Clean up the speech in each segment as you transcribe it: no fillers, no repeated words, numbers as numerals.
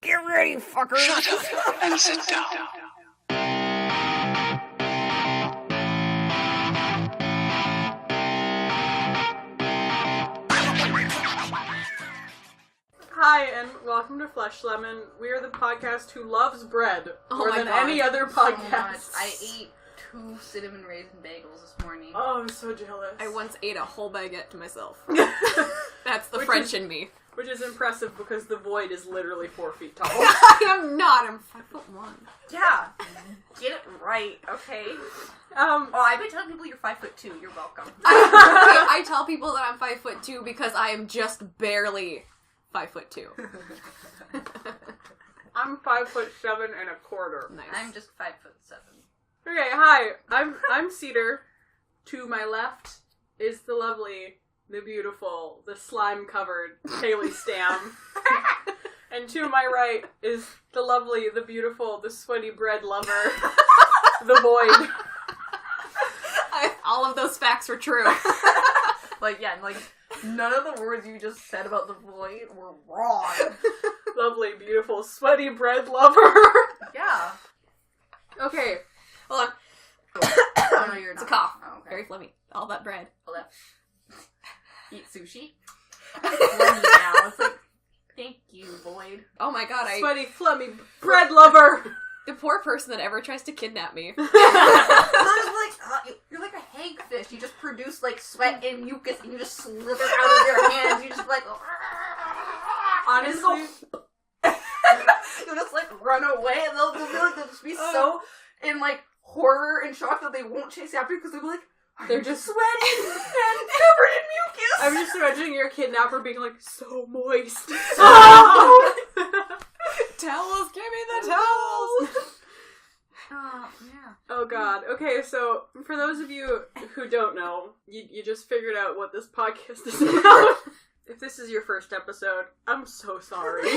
Get ready, fucker. Shut up and sit down. Hi, and welcome to Flesh Lemon. We are the podcast who loves bread more than any other podcast. So I ate 2 cinnamon raisin bagels this morning. Oh, I'm so jealous. I once ate a whole baguette to myself. That's the Which French is- in me. Which is impressive because the void is literally 4 feet tall. I am not. I'm 5'1". Yeah, get it right, okay? Oh, I've been telling people you're 5'2". You're welcome. I tell people that I'm 5'2" because I am just barely 5'2". I'm 5'7" and a quarter. Nice. I'm just 5'7". Okay, hi. I'm Cedar. To my left is the lovely, the beautiful, the slime-covered Kaylee Stam. And to my right is the lovely, the beautiful, the sweaty bread lover, the void. All of those facts were true. None of the words you just said about the void were wrong. Lovely, beautiful, sweaty bread lover. Yeah. Okay. Hold on. Oh, no, you're It's not. a cough. Oh, okay. Very phlegmy. All that bread. Hold up. Eat sushi? Funny now. It's like, thank you, void. Oh my god, Sweaty, flummy bread lover. the poor person that ever tries to kidnap me. You're like a hagfish. You just produce like sweat and mucus, and you just slither out of your hands. You just like, Honestly, you'll just like run away, and they'll just be so in like horror and shock that they won't chase after you because they'll be like, they're just sweaty and covered in mucus. I'm just imagining your kidnapper being like, so moist. Towels, give me the towels! Oh, yeah. Oh god. Okay, so for those of you who don't know, you just figured out what this podcast is about. If this is your first episode, I'm so sorry.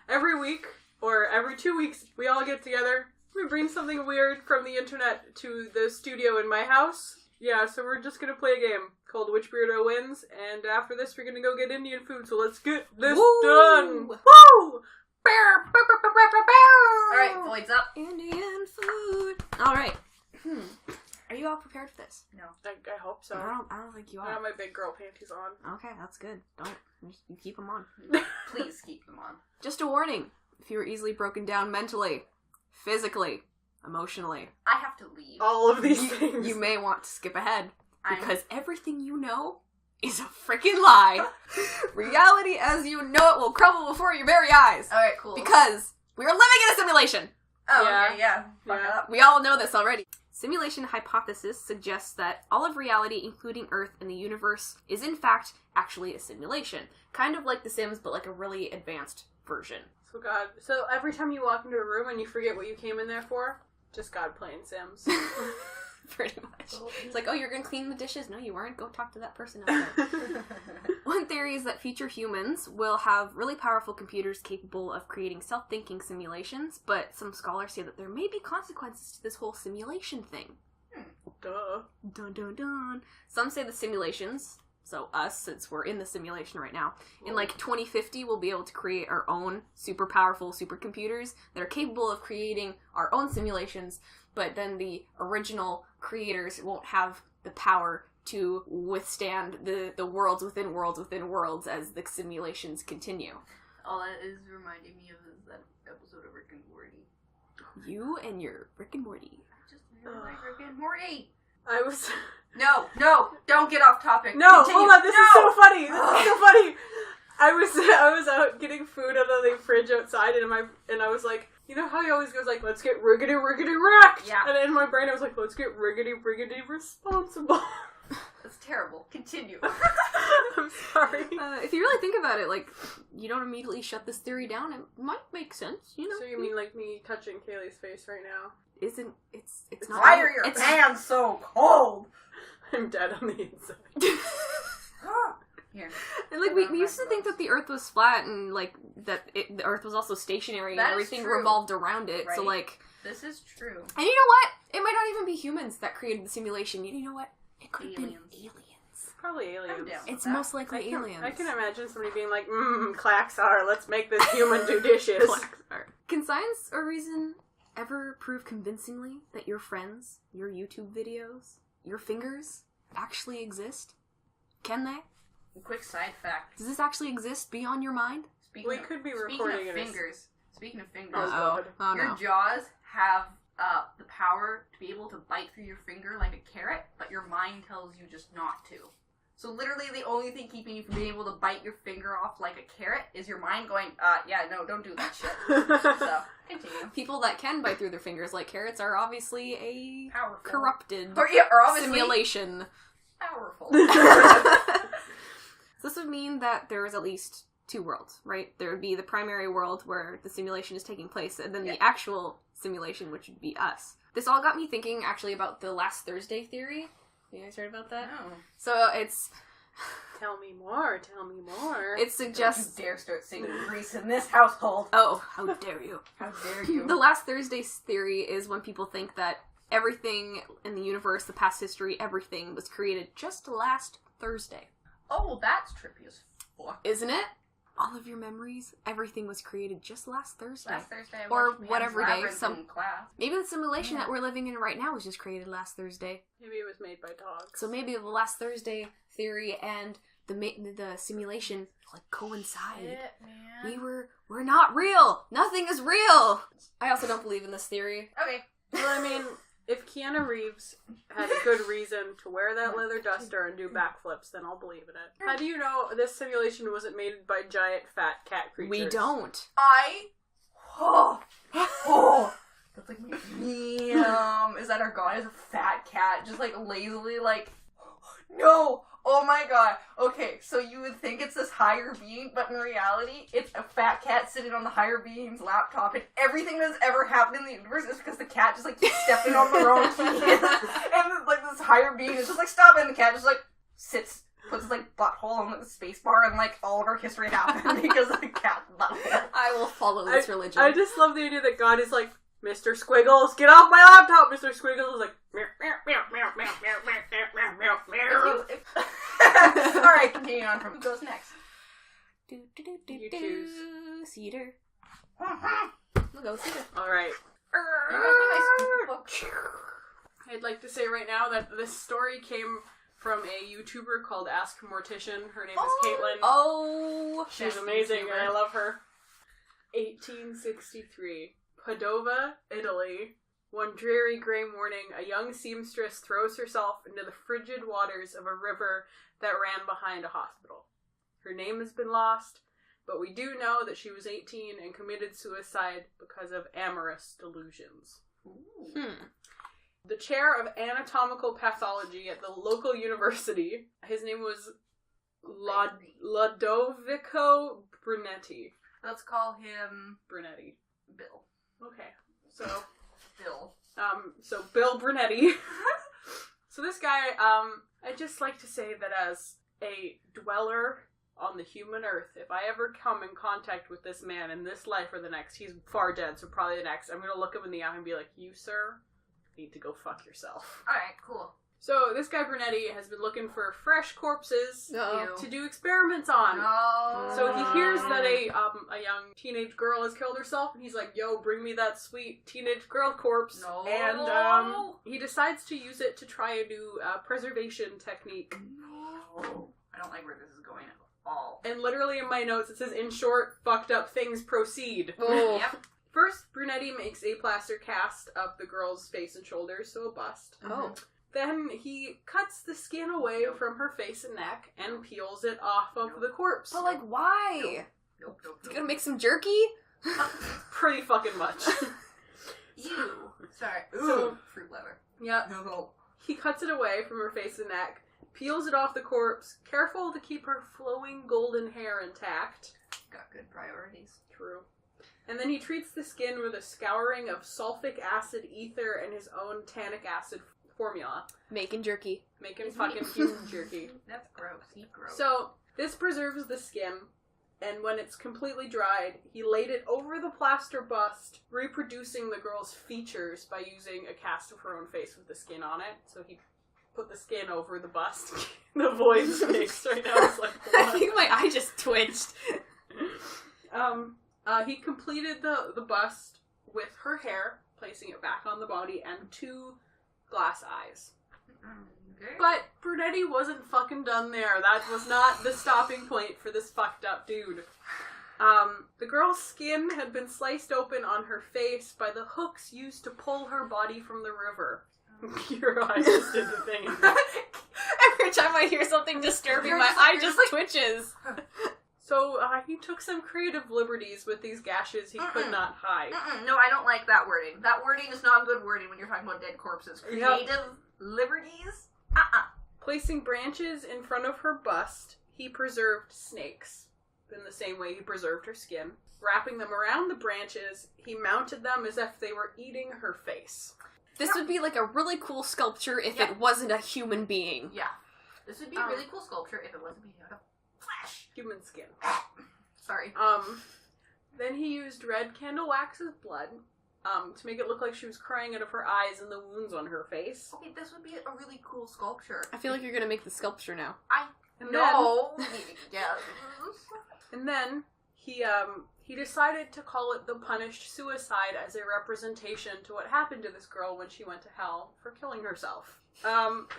Every week, or every 2 weeks, we all get together. We bring something weird from the internet to the studio in my house. Yeah, so we're just gonna play a game called Which Weirdo Wins, and after this we're gonna go get Indian food, so let's get this done! Woo! Alright, void's up. Indian food. Alright. Are you all prepared for this? No. I hope so. I don't think you I are. have my big girl panties on. Okay, that's good. You keep them on. Please keep them on. Just a warning. If you're easily broken down mentally, physically, emotionally, I have to leave. All of these things. you may want to skip ahead. I'm- Because everything you know is a freaking lie. Reality as you know it will crumble before your very eyes. Alright, cool. Because we are living in a simulation. Oh, Yeah. okay, yeah. Fuck Yeah. up. We all know this already. Simulation hypothesis suggests that all of reality, including Earth and the universe, is in fact actually a simulation. Kind of like The Sims, but like a really advanced version. So God. So every time you walk into a room and you forget what you came in there for, just God playing Sims. Pretty much. It's like, oh, you're gonna clean the dishes? No, you weren't. Go talk to that person out there. One theory is that future humans will have really powerful computers capable of creating self-thinking simulations, but some scholars say that there may be consequences to this whole simulation thing. Duh. Dun dun dun. Some say the simulations, so us, since we're in the simulation right now, in like 2050 we'll be able to create our own super powerful supercomputers that are capable of creating our own simulations, but then the original creators won't have the power to withstand the worlds within worlds within worlds as the simulations continue. All that is reminding me of is that episode of Rick and Morty. You and your Rick and Morty. I just really like Rick and Morty. I was... No, don't get off topic. No, Continue. hold on, this is so funny! This Ugh. is so funny! I was out getting food out of the fridge outside, and I was like, you know how he always goes like, let's get riggedy wrecked? Yeah. And in my brain I was like, let's get riggedy responsible. That's terrible. Continue. I'm sorry. If you really think about it, like, you don't immediately shut this theory down, it might make sense, you know? So you mean like me touching Kaylee's face right now? It's not. Why are your it's, hands so cold? I'm dead on the inside. Here. And like we used to think that the Earth was flat and like that the Earth was also stationary That and is everything true. revolved around it. So Right. like, This is true. and you know what? It might not even be humans that created the simulation. You know what? It could have been Aliens. aliens. Probably aliens. I'm down. It's that. most likely aliens. I can imagine somebody being like, Klaxar, let's make this human do dishes. Can science or reason ever prove convincingly that your friends, your YouTube videos, your fingers actually exist? Can they? Quick side fact. Does this actually exist beyond your mind? We could be recording it as- Speaking of fingers, Oh, God. your jaws have the power to be able to bite through your finger like a carrot, but your mind tells you just not to. So literally the only thing keeping you from being able to bite your finger off like a carrot is your mind going, yeah, no, don't do that shit. So, continue. People that can bite through their fingers like carrots are obviously a Powerful. corrupted Or obviously simulation. powerful. So this would mean that there is at least two worlds, right? There would be the primary world where the simulation is taking place, and then the actual simulation, which would be us. This all got me thinking, actually, about the last Thursday theory. You guys heard about that? No. So it's... Tell me more. It suggests... Don't you dare start singing Grease in this household. Oh, how dare you. How dare you. The last Thursday theory is when people think that everything in the universe, the past history, everything was created just last Thursday. Oh, that's trippy as fuck. Isn't it? All of your memories, everything was created just last Thursday. Last Thursday I Or watched Pan's whatever day, Labyrinth in class. Maybe the simulation that we're living in right now was just created last Thursday. Maybe it was made by dogs. So maybe the last Thursday theory and the simulation like coincide. Shit, man. We're not real. Nothing is real. I also don't believe in this theory. Okay. Well, I mean, if Keanu Reeves had a good reason to wear that leather duster and do backflips, then I'll believe in it. How do you know this simulation wasn't made by giant fat cat creatures? We don't. That's like, damn. Is that our god? Is a fat cat just like lazily like, no. Oh my god. Okay, so you would think it's this higher being, but in reality, it's a fat cat sitting on the higher being's laptop, and everything that's ever happened in the universe is because the cat just like keeps stepping on the wrong keys. And like this higher being is just like, stop it, and the cat just like sits, puts his like butthole on the space bar, and like all of our history happened because of the cat's butthole. I will follow this religion. I just love the idea that God is like, Mr. Squiggles, get off my laptop! Mr. Squiggles is like, meow, meow, meow, meow, meow, meow, meow, meow, meow. Alright, continue on from who goes next. You You choose. Cedar. We'll go Cedar. Alright. You guys know my scoop book? I'd like to say right now that this story came from a YouTuber called Ask Mortician. Her name is Caitlin. Oh. She's amazing and I love her. 1863. Padova, Italy. One dreary grey morning, a young seamstress throws herself into the frigid waters of a river that ran behind a hospital. Her name has been lost, but we do know that she was 18 and committed suicide because of amorous delusions. The chair of anatomical pathology at the local university, his name was Lodovico Brunetti. Let's call him Brunetti. Bill. Okay, so Bill. Bill Brunetti. So this guy, I'd just like to say that as a dweller on the human earth, if I ever come in contact with this man in this life or the next, he's far dead, so probably the next, I'm gonna look him in the eye and be like, you, sir, need to go fuck yourself. Alright, cool. So this guy Brunetti has been looking for fresh corpses Uh-oh. to do experiments on. No. So he hears that a young teenage girl has killed herself, and he's like, yo, bring me that sweet teenage girl corpse. No. And he decides to use it to try a new preservation technique. No. I don't like where this is going at all. And literally in my notes it says, in short, fucked up things proceed. Oh. Yep. First, Brunetti makes a plaster cast of the girl's face and shoulders, so a bust. Oh. Then he cuts the skin away from her face and neck and peels it off of the corpse. But like, why? Nope. You gonna make some jerky? Pretty fucking much. Ew. Sorry. Ooh. So- Fruit leather. Yeah. No. He cuts it away from her face and neck, peels it off the corpse, careful to keep her flowing golden hair intact. Got good priorities. True. And then he treats the skin with a scouring of sulfic acid ether and his own tannic acid formula. Making jerky. Making fucking human jerky. That's gross. Eat gross. So, this preserves the skin, and when it's completely dried, he laid it over the plaster bust, reproducing the girl's features by using a cast of her own face with the skin on it. So he put the skin over the bust. The void's fixed right now. It's like, I what? think my eye just twitched. He completed the bust with her hair, placing it back on the body, and 2 glass eyes. Okay. But Brunetti wasn't fucking done there. That was not the stopping point for this fucked up dude. The girl's skin had been sliced open on her face by the hooks used to pull her body from the river. Your eyes just did the thing. Every time I hear something disturbing, my eye just twitches. So he took some creative liberties with these gashes he could not hide. No, I don't like that wording. That wording is not good wording when you're talking about dead corpses. Creative liberties? Placing branches in front of her bust, he preserved snakes in the same way he preserved her skin. Wrapping them around the branches, he mounted them as if they were eating her face. This would be like a really cool sculpture if it wasn't a human being. Yeah. This would be a really cool sculpture if it wasn't made out of flesh. Human skin. Sorry. Then he used red candle wax as blood, to make it look like she was crying out of her eyes and the wounds on her face. Okay, this would be a really cool sculpture. I feel like you're gonna make the sculpture now. Yeah. And then he decided to call it the punished suicide as a representation to what happened to this girl when she went to hell for killing herself.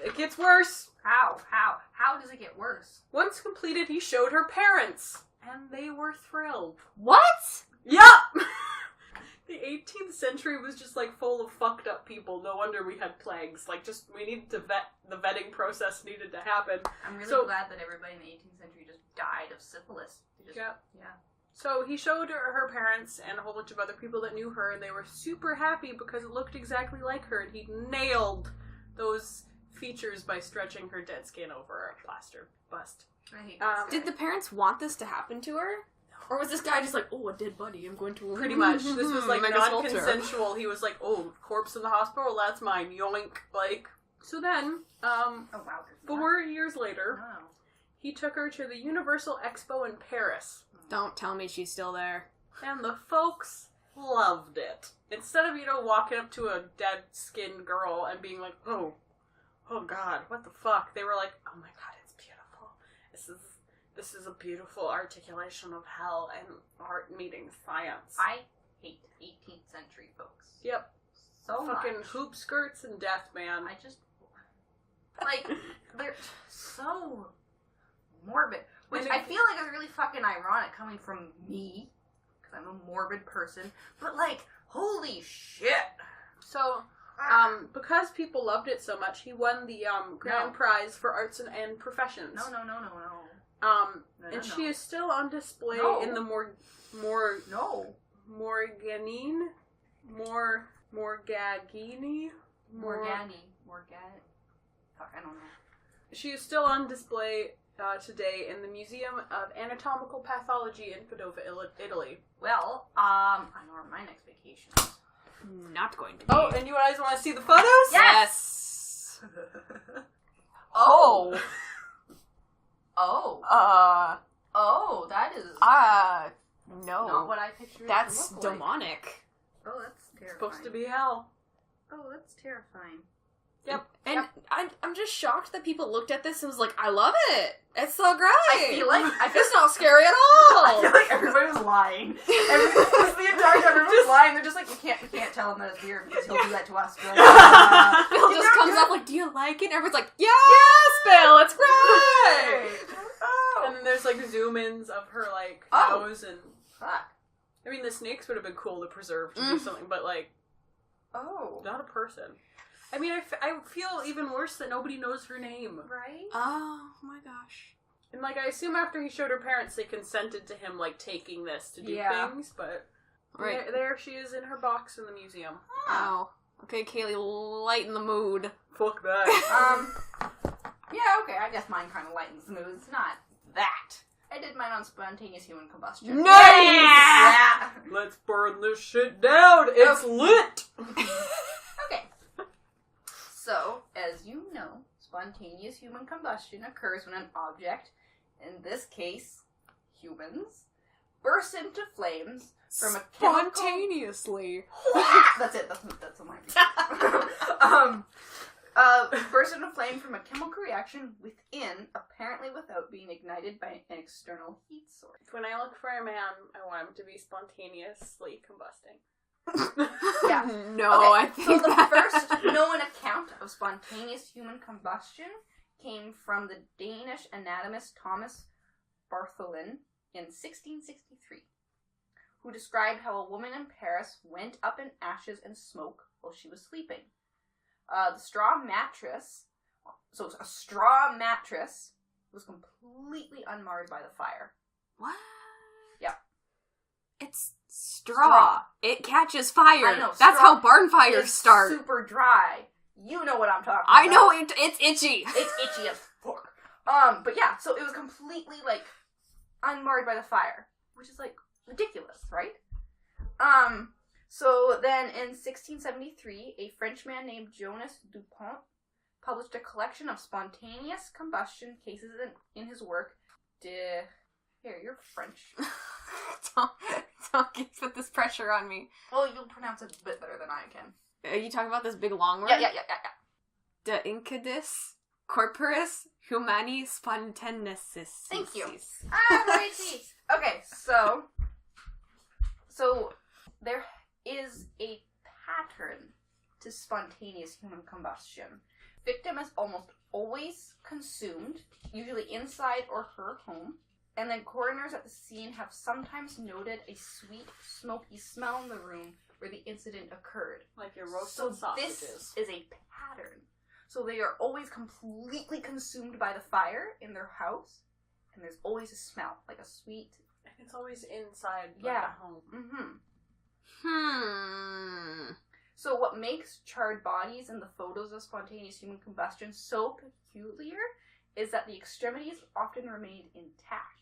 It gets worse. How does it get worse? Once completed, he showed her parents, and they were thrilled. What? Yup! The 18th century was just, like, full of fucked up people. No wonder we had plagues. Like, just, we needed to the vetting process needed to happen. I'm really So- glad that everybody in the 18th century just died of syphilis. Yeah. Yeah. So he showed her parents and a whole bunch of other people that knew her, and they were super happy because it looked exactly like her, and he nailed those features by stretching her dead skin over a plaster bust. I hate this Did the parents want this to happen to her? Or was this guy just like, oh, a dead body, I'm going to... Pretty much. This was, like, Make a sculpture. non-consensual. He was like, oh, corpse in the hospital? That's mine. Yoink. Like, so then, Oh, wow. 4 years later, Wow. he took her to the Universal Expo in Paris. Don't tell me she's still there. And the folks loved it. Instead of, walking up to a dead-skinned girl and being like, oh God, what the fuck? They were like, oh my God, it's beautiful. This is a beautiful articulation of hell and art meeting science. I hate 18th century folks. Yep. So Fucking much. hoop skirts and death, man. I just... Like, they're so morbid. Which And I feel like is really fucking ironic coming from me, because I'm a morbid person. But, like, holy shit. So, because people loved it so much, he won the grand prize for arts and professions. No. And she is still on display No. in the No. Morgagini. Fuck, I don't know. She is still on display today in the Museum of Anatomical Pathology in Padova, Italy. Well, I know where my next vacation is. Not going to be. Oh, and you guys want to see the photos? Yes! Oh, that is no. not what I pictured. That's it to look like. demonic. Oh, that's terrifying. Supposed to be hell. Oh, that's terrifying. Yep. And I'm just shocked that people looked at this and was like, I love it! It's so great! I feel like It's not scary at I all! feel like everybody was lying. The entire time everyone was lying. They're just like, you can't tell him that it's weird because he'll do that to us. We're like, Bill just comes up like, do you like it? And everyone's like, yes, Bill, it's great! And then there's, like, zoom-ins of her, like, Oh. nose and... Fuck. I mean, the snakes would have been cool to preserve to do something, but, like, Oh. not a person. I mean, I feel even worse that nobody knows her name. Right? Oh my gosh. And, like, I assume after he showed her parents, they consented to him, like, taking this to do things, but... Right. There she is in her box in the museum. Oh. Okay, Kaylee, lighten the mood. Fuck that. Yeah, okay, I guess mine kind of lightens the mood. It's not that. I did mine on spontaneous human combustion. Nice! Yeah! Let's burn this shit down! It's lit! Okay. So, as you know, spontaneous human combustion occurs when an object, in this case, humans, bursts into flames from a chemical... Spontaneously. That's it. That's a line. Burst into flame from a chemical reaction within, apparently without being ignited by an external heat source. When I look for a man, I want him to be spontaneously combusting. Yeah. No, Okay, I think so the that... first known account of spontaneous human combustion came from the Danish anatomist Thomas Bartholin in 1663, who described how a woman in Paris went up in ashes and smoke while she was sleeping. The straw mattress, so a straw mattress, was completely unmarred by the fire. What? Yeah. It's straw. It catches fire. I know, That's straw how barn fires It's start. super dry. You know what I'm talking I about. know, it's itchy. It's itchy as fuck. But yeah, so it was completely, like, unmarred by the fire, which is, like, ridiculous, right? So then in 1673, a Frenchman named Jonas Dupont published a collection of spontaneous combustion cases in his work, Here, you're French. don't put this pressure on me. Well, you'll pronounce it a bit better than I can. Are you talking about this big long word? Yeah. De incudis corporis humani spontanesis. Thank you. Righty. Okay, so there is a pattern to spontaneous human combustion. Victim is almost always consumed, usually inside or her home, and then coroners at the scene have sometimes noted a sweet, smoky smell in the room where the incident occurred. Like your roasted So sausages. this is a pattern. So they are always completely consumed by the fire in their house, and there's always a smell, like a sweet... And it's always inside Yeah. the home. Mm-hmm. So what makes charred bodies in the photos of spontaneous human combustion so peculiar is that the extremities often remain intact.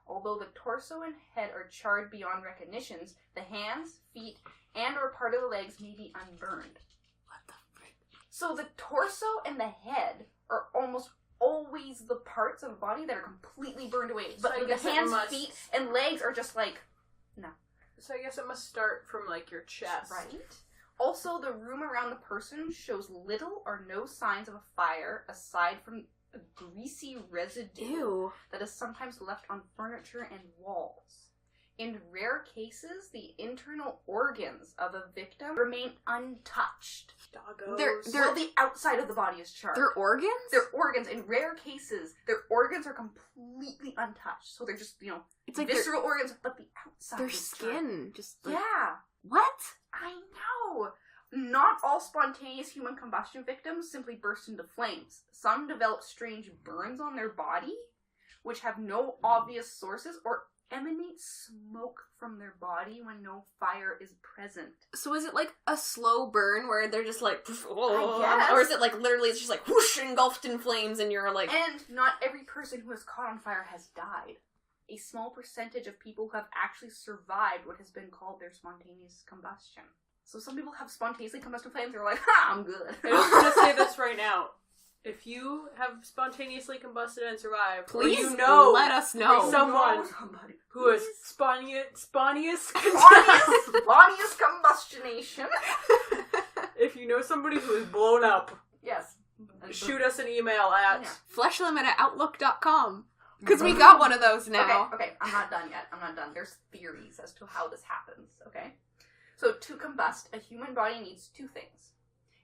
Although the torso and head are charred beyond recognitions, the hands, feet, and or part of the legs may be unburned. What the frick? So the torso and the head are almost always the parts of the body that are completely burned away. So But I the guess it hands, must- feet, and legs are just like, no. So I guess it must start from, like, your chest. Right? Also, the room around the person shows little or no signs of a fire aside from a greasy residue Ew. that is sometimes left on furniture and walls. In rare cases, the internal organs of a victim remain untouched. Doggos. Well, the outside of the body is charred. Their organs? Their organs, in rare cases, their organs are completely untouched. So they're just, It's like visceral organs, but the outside their is charred. skin. Just like, Yeah. what? I know! Not all spontaneous human combustion victims simply burst into flames. Some develop strange burns on their body, which have no obvious sources, or emanate smoke from their body when no fire is present. So is it like a slow burn where they're just like, I guess. or is it like literally it's just like whoosh engulfed in flames and you're like, And not every person who is caught on fire has died. A small percentage of people who have actually survived what has been called their spontaneous combustion. So some people have spontaneously combusted flames, they're like, ha, I'm good. I'm just gonna say this right now. If you have spontaneously combusted and survived, please or you know let us know. someone Somebody. who is spontaneous Spontaneous combustionation. if you know somebody who is blown up, Yes. shoot us an email at Yeah. Fleshlimit@outlook.com. Because we got one of those now. Okay, I'm not done yet. I'm not done. There's theories as to how this happens, okay? So to combust, a human body needs two things.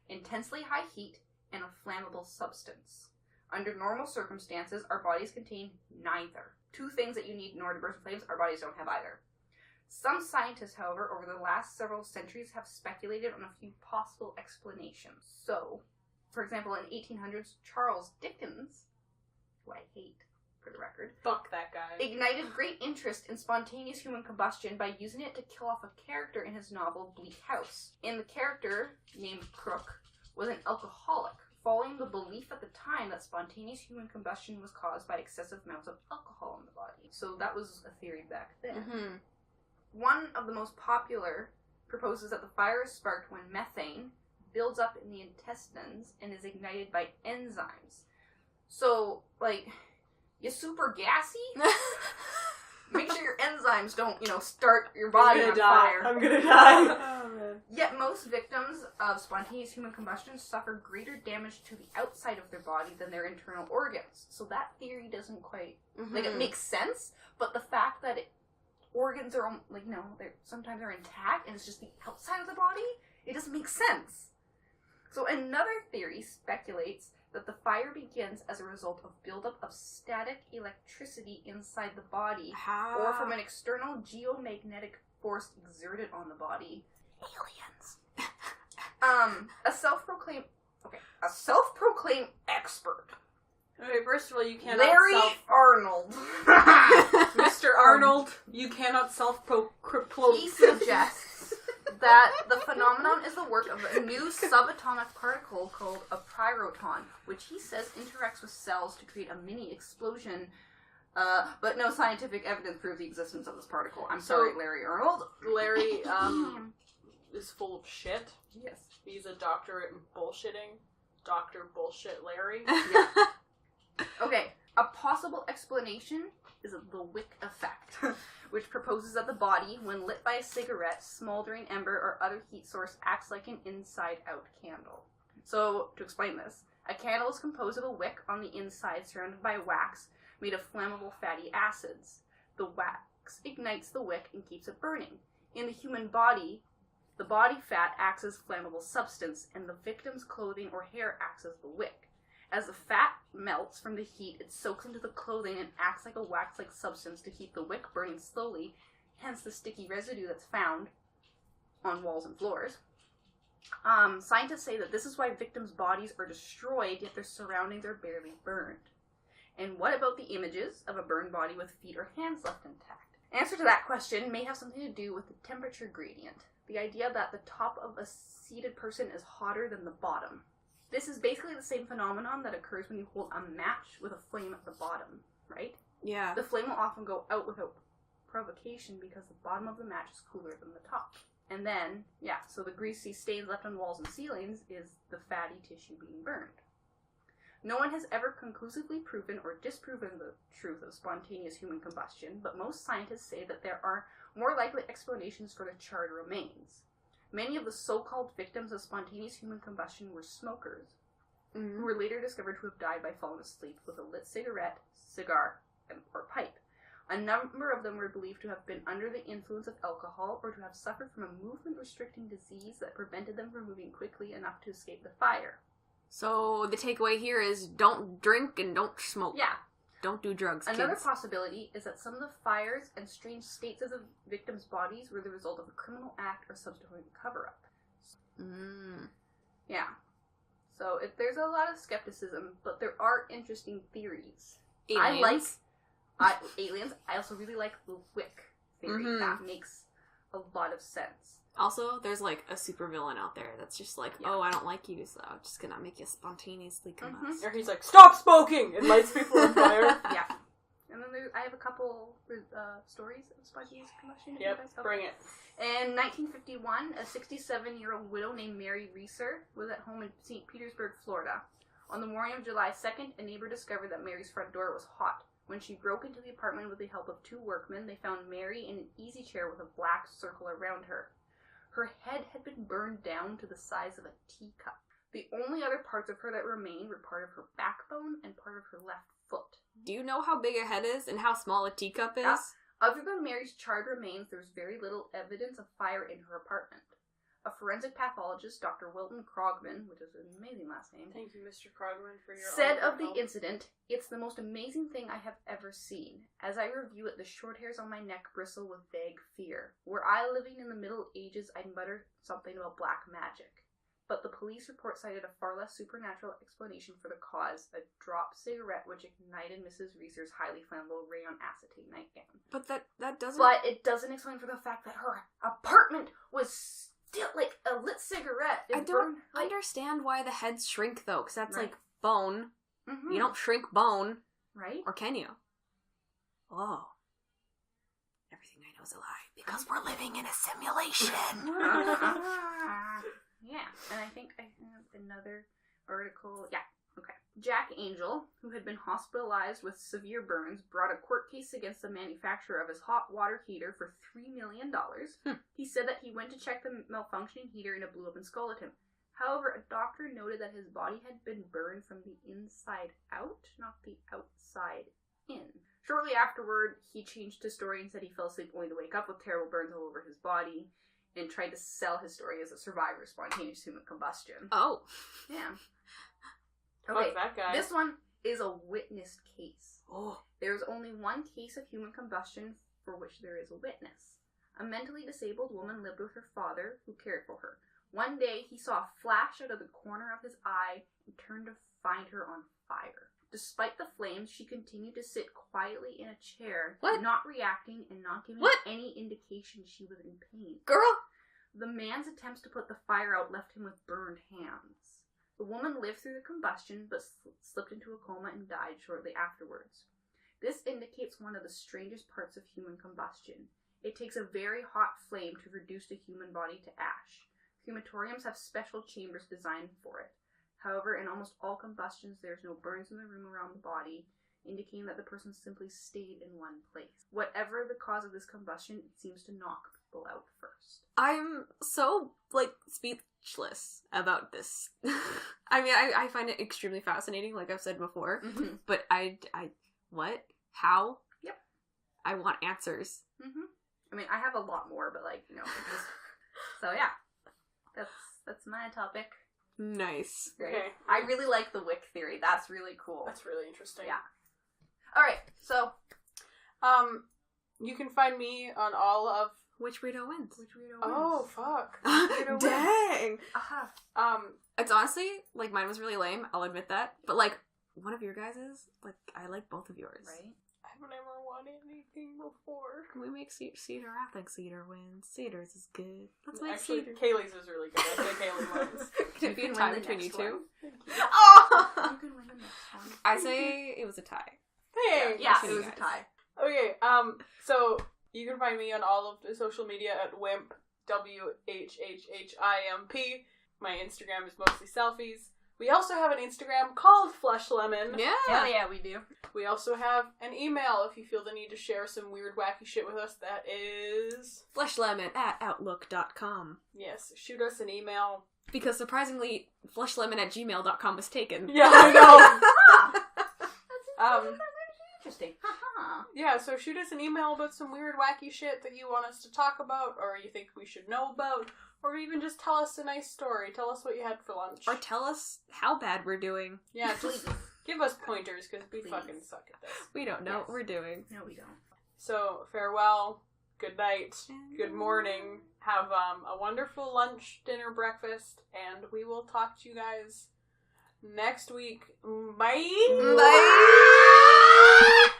Intensely high heat and a flammable substance. Under normal circumstances, our bodies contain neither. Two things that you need in order to burst in flames, our bodies don't have either. Some scientists, however, over the last several centuries have speculated on a few possible explanations. So, for example, in 1800s, Charles Dickens, who I hate, for the record, fuck that guy. ignited great interest in spontaneous human combustion by using it to kill off a character in his novel Bleak House. And the character, named Crook, was an alcoholic, following the belief at the time that spontaneous human combustion was caused by excessive amounts of alcohol in the body. So that was a theory back then. Mm-hmm. One of the most popular proposes that the fire is sparked when methane builds up in the intestines and is ignited by enzymes. So, like, you're super gassy? Make sure your enzymes don't, start your body on fire. I'm gonna die. Oh, man. Yet most victims of spontaneous human combustion suffer greater damage to the outside of their body than their internal organs. So that theory doesn't quite... Like, it makes sense, but the fact that organs are, they're sometimes are intact, and it's just the outside of the body, it doesn't make sense. So another theory speculates that the fire begins as a result of buildup of static electricity inside the body, or from an external geomagnetic force exerted on the body. Aliens. A self-proclaimed expert. Okay, first of all, you cannot Larry Arnold. Mr. Arnold, you cannot self-proclaim. He suggests that the phenomenon is the work of a new subatomic particle called a pyroton, which he says interacts with cells to create a mini explosion, but no scientific evidence proves the existence of this particle. I'm sorry, Larry Arnold. Larry, is full of shit. Yes. He's a doctorate in bullshitting. Dr. Bullshit Larry. Yeah. Okay, a possible explanation is the wick effect, which proposes that the body, when lit by a cigarette, smoldering ember, or other heat source, acts like an inside-out candle. So, to explain this, a candle is composed of a wick on the inside surrounded by wax made of flammable fatty acids. The wax ignites the wick and keeps it burning. In the human body, the body fat acts as flammable substance, and the victim's clothing or hair acts as the wick. As the fat melts from the heat, it soaks into the clothing and acts like a wax-like substance to keep the wick burning slowly, hence the sticky residue that's found on walls and floors. Scientists say that this is why victims' bodies are destroyed, yet their surroundings are barely burned. And what about the images of a burned body with feet or hands left intact? Answer to that question may have something to do with the temperature gradient. The idea that the top of a seated person is hotter than the bottom. This is basically the same phenomenon that occurs when you hold a match with a flame at the bottom, right? Yeah. The flame will often go out without provocation because the bottom of the match is cooler than the top. And then, so the greasy stains left on walls and ceilings is the fatty tissue being burned. No one has ever conclusively proven or disproven the truth of spontaneous human combustion, but most scientists say that there are more likely explanations for the charred remains. Many of the so-called victims of spontaneous human combustion were smokers, who were later discovered to have died by falling asleep with a lit cigarette, cigar, or pipe. A number of them were believed to have been under the influence of alcohol or to have suffered from a movement-restricting disease that prevented them from moving quickly enough to escape the fire. So the takeaway here is don't drink and don't smoke. Yeah. Don't do drugs, Another kids. possibility is that some of the fires and strange states of the victims' bodies were the result of a criminal act or subsequent cover-up. Yeah. So there's a lot of skepticism, but there are interesting theories. Aliens. Aliens. I also really like the wick theory. That makes a lot of sense. Also, there's like a supervillain out there that's just like, oh, I don't like you, so I'm just gonna make you spontaneously combust. Or he's like, stop smoking! And lights people on fire. Yeah. And then I have a couple stories of spontaneous combustion. Yep, bring it. In 1951, a 67-year-old widow named Mary Reeser was at home in St. Petersburg, Florida. On the morning of July 2nd, a neighbor discovered that Mary's front door was hot. When she broke into the apartment with the help of two workmen, they found Mary in an easy chair with a black circle around her. Her head had been burned down to the size of a teacup. The only other parts of her that remained were part of her backbone and part of her left foot. Do you know how big a head is and how small a teacup is? Yeah. Other than Mary's charred remains, there was very little evidence of fire in her apartment. A forensic pathologist, Dr. Wilton Krogman, which is an amazing last name, Thank you, Mr. Krogman, for your said honor of the help. incident, "It's the most amazing thing I have ever seen. As I review it, the short hairs on my neck bristle with vague fear. Were I living in the Middle Ages, I'd mutter something about black magic." But the police report cited a far less supernatural explanation for the cause, a dropped cigarette which ignited Mrs. Reeser's highly flammable rayon acetate nightgown. But that doesn't... But it doesn't explain for the fact that her apartment was still, like, a lit cigarette. I don't understand why the heads shrink, though, because that's, like, bone. Mm-hmm. You don't shrink bone. Right? Or can you? Oh. Everything I know is a lie. Because we're living in a simulation. Yeah. And I think I have another article. Yeah. Okay. Jack Angel, who had been hospitalized with severe burns, brought a court case against the manufacturer of his hot water heater for $3 million. He said that he went to check the malfunctioning heater and it blew up and scalded him. However, a doctor noted that his body had been burned from the inside out, not the outside in. Shortly afterward, he changed his story and said he fell asleep only to wake up with terrible burns all over his body, and tried to sell his story as a survivor of spontaneous human combustion. Oh. Yeah. Fuck that guy. This one is a witnessed case. Oh. There is only one case of human combustion for which there is a witness. A mentally disabled woman lived with her father, who cared for her. One day, he saw a flash out of the corner of his eye and turned to find her on fire. Despite the flames, she continued to sit quietly in a chair, What? not reacting and not giving What? any indication she was in pain. Girl! The man's attempts to put the fire out left him with burned hands. The woman lived through the combustion, but slipped into a coma and died shortly afterwards. This indicates one of the strangest parts of human combustion. It takes a very hot flame to reduce the human body to ash. Crematoriums have special chambers designed for it. However, in almost all combustions, there's no burns in the room around the body, indicating that the person simply stayed in one place. Whatever the cause of this combustion, it seems to knock people out first. I'm so, speechless about this. I mean, I find it extremely fascinating, like I've said before, but what? How? Yep. I want answers. I mean, I have a lot more, but so yeah. That's my topic. Nice. Right? Okay. I really like the Wick theory. That's really cool. That's really interesting. Yeah. Alright, so You can find me on all of... Which Rito wins? Oh, fuck. Dang! Aha. It's honestly, mine was really lame, I'll admit that. But, one of your guys's, I like both of yours. Right? I've never won anything before. Can we make Cedar? I think Cedar wins. Cedar's is good. Let's make Actually, Cedar. Kaylee's is really good. I think Kaylee wins. Can it be a You can tie win the between you next two? one. Oh! You can win the next one. I say it was a tie. Hey! Yeah, Between it you was a guys. tie. Okay, so you can find me on all of the social media at Wimp, WHHHIMP. My Instagram is mostly selfies. We also have an Instagram called Flesh Lemon. Yeah. Hell yeah, we do. We also have an email if you feel the need to share some weird, wacky shit with us. That is... fleshlemon@outlook.com. Yes, shoot us an email. Because surprisingly, fleshlemon@gmail.com was taken. Yeah, I know. That's interesting. Yeah, so shoot us an email about some weird, wacky shit that you want us to talk about, or you think we should know about, or even just tell us a nice story. Tell us what you had for lunch. Or tell us how bad we're doing. Yeah, just give us pointers, because we Please. fucking suck at this. We don't know Yes. what we're doing. No, we don't. So, farewell, good night, good morning, have a wonderful lunch, dinner, breakfast, and we will talk to you guys next week. Bye! Bye!